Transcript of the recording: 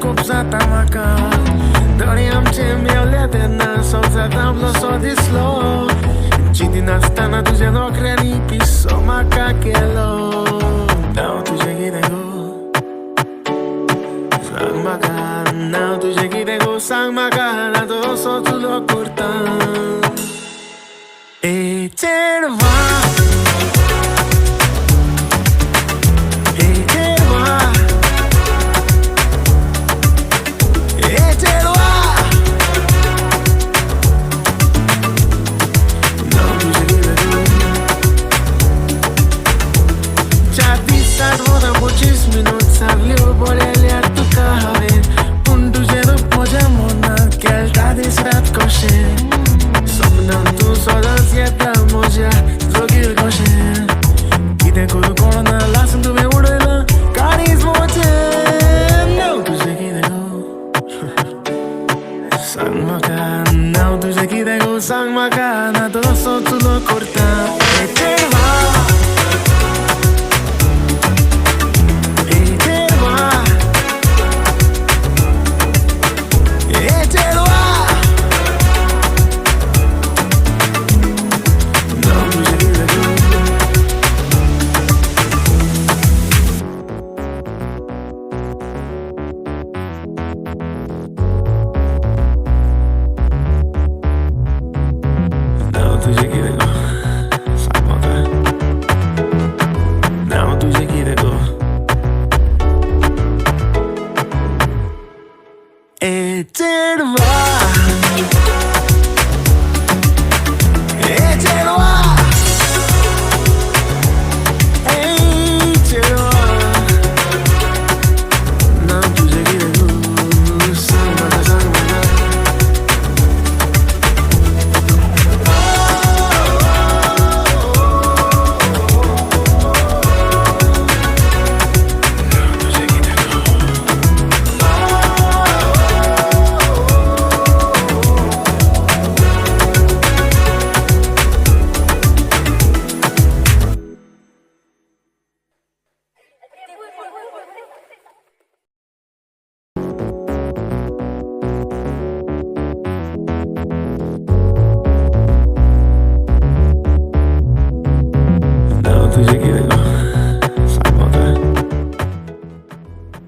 खूप जाता म्हाका धणी आमचे मेवले तेन्ना संवसार आपलो सो दिसलो चिंती नासतना तुज्या नोकऱ्यांनी पिसो म्हाका केलो नांव तुजें कितें गो सांग म्हाका नांव तुजें कितें गो सांग म्हाका ना तो असो तुलो करता ए चेडवा Muitos minutos salió por olhar tuka haven पूण तुजें रूप म्हज्या मनांत केलता दीस रात कशें सपनांत तूं सदांच येता म्हज्या जोगीर कशें कितें करूं कळना लासून तुवें उडयलां काळीज म्हजें नांव तुजें कितें गो सांग म्हाका नांव तुजें कितें गो सांग म्हाका ना तो असो तुलो करता तुझे कितें गो सांग म्हाका नांव तुजें कितें गो ए चेडवा